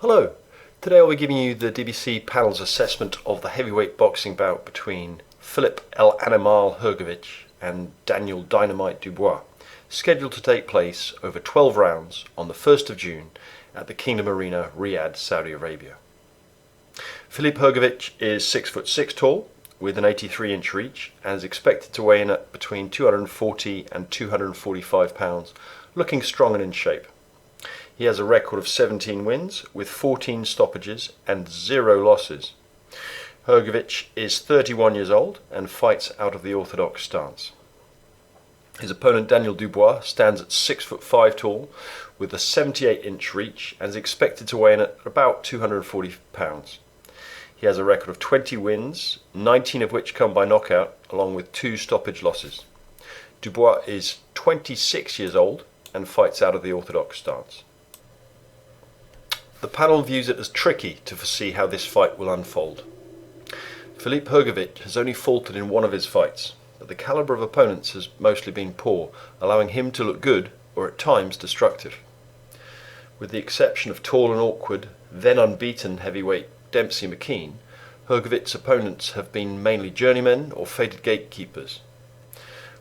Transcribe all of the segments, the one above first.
Hello, today I'll be giving you the DBC panel's assessment of the heavyweight boxing bout between Filip El Animal Hrgovic and Daniel Dynamite Dubois, scheduled to take place over 12 rounds on the 1st of June at the Kingdom Arena, Riyadh, Saudi Arabia. Filip Hrgovic is 6'6" tall, with an 83-inch reach, and is expected to weigh in at between 240 and 245 pounds, looking strong and in shape. He has a record of 17 wins, with 14 stoppages and 0 losses. Hrgovic is 31 years old and fights out of the orthodox stance. His opponent Daniel Dubois stands at 6'5" tall, with a 78-inch reach, and is expected to weigh in at about 240 pounds. He has a record of 20 wins, 19 of which come by knockout, along with 2 stoppage losses. Dubois is 26 years old and fights out of the orthodox stance. The panel views it as tricky to foresee how this fight will unfold. Filip Hrgovic has only faltered in one of his fights, but the calibre of opponents has mostly been poor, allowing him to look good, or at times destructive. With the exception of tall and awkward, then unbeaten heavyweight Dempsey McKean, Hrgovic's opponents have been mainly journeymen or faded gatekeepers,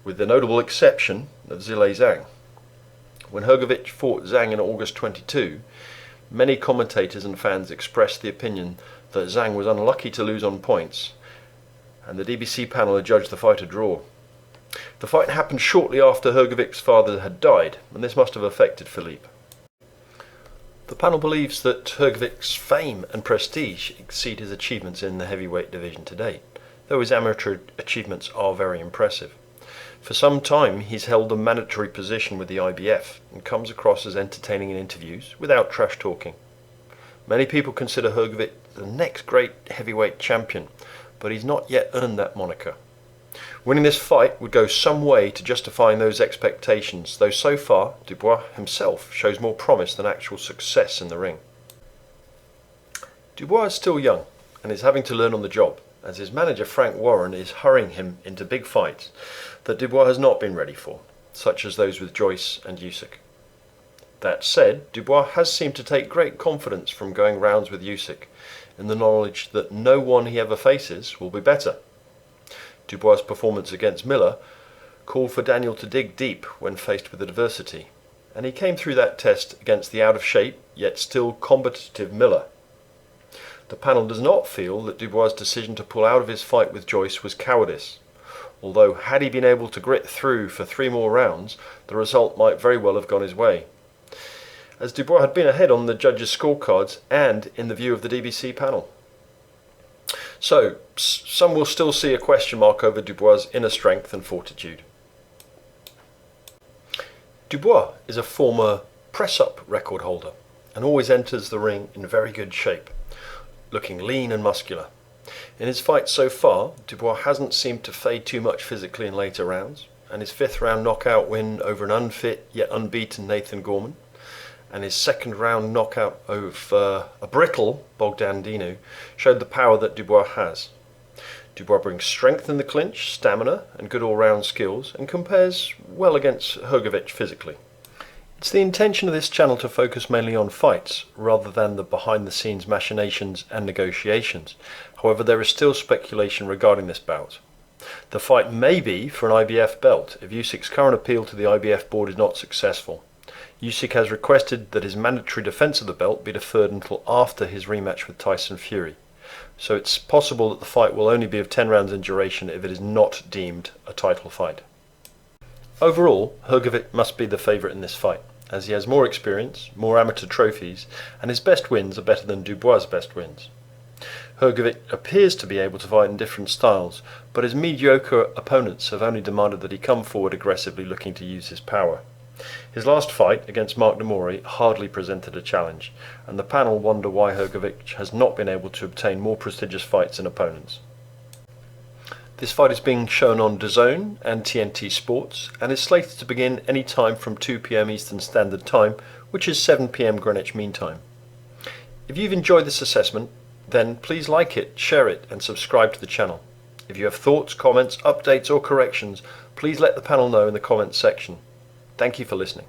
with the notable exception of Zhilei Zhang. When Hrgovic fought Zhang in August 22, many commentators and fans expressed the opinion that Zhang was unlucky to lose on points, and the DBC panel adjudged the fight a draw. The fight happened shortly after Hrgovic's father had died, and this must have affected Filip. The panel believes that Hrgovic's fame and prestige exceed his achievements in the heavyweight division to date, though his amateur achievements are very impressive. For some time he's held a mandatory position with the IBF and comes across as entertaining in interviews without trash talking. Many people consider Hrgovic the next great heavyweight champion, but he's not yet earned that moniker. Winning this fight would go some way to justifying those expectations, though so far Dubois himself shows more promise than actual success in the ring. Dubois is still young and is having to learn on the job, as his manager Frank Warren is hurrying him into big fights that Dubois has not been ready for, such as those with Joyce and Usyk. That said, Dubois has seemed to take great confidence from going rounds with Usyk, in the knowledge that no one he ever faces will be better. Dubois' performance against Miller called for Daniel to dig deep when faced with adversity, and he came through that test against the out-of-shape yet still combative Miller. The panel does not feel that Dubois' decision to pull out of his fight with Joyce was cowardice, although had he been able to grit through for 3 more rounds, the result might very well have gone his way, as Dubois had been ahead on the judges' scorecards and in the view of the DBC panel. So, some will still see a question mark over Dubois' inner strength and fortitude. Dubois is a former press-up record holder and always enters the ring in very good shape, looking lean and muscular. In his fights so far, Dubois hasn't seemed to fade too much physically in later rounds, and his 5th round knockout win over an unfit yet unbeaten Nathan Gorman, and his 2nd round knockout over a brittle Bogdan Dinu showed the power that Dubois has. Dubois brings strength in the clinch, stamina and good all-round skills, and compares well against Hrgovic physically. It's the intention of this channel to focus mainly on fights, rather than the behind-the-scenes machinations and negotiations. However, there is still speculation regarding this bout. The fight may be for an IBF belt if Usyk's current appeal to the IBF board is not successful. Usyk has requested that his mandatory defence of the belt be deferred until after his rematch with Tyson Fury, so it's possible that the fight will only be of 10 rounds in duration if it is not deemed a title fight. Overall, Hrgovic must be the favourite in this fight, as he has more experience, more amateur trophies, and his best wins are better than Dubois' best wins. Hrgovic appears to be able to fight in different styles, but his mediocre opponents have only demanded that he come forward aggressively looking to use his power. His last fight against Mark Demori hardly presented a challenge, and the panel wonder why Hrgovic has not been able to obtain more prestigious fights and opponents. This fight is being shown on DAZN and TNT Sports, and is slated to begin any time from 2 p.m. Eastern Standard Time, which is 7 p.m. Greenwich Mean Time. If you've enjoyed this assessment, then please like it, share it, and subscribe to the channel. If you have thoughts, comments, updates or corrections, please let the panel know in the comments section. Thank you for listening.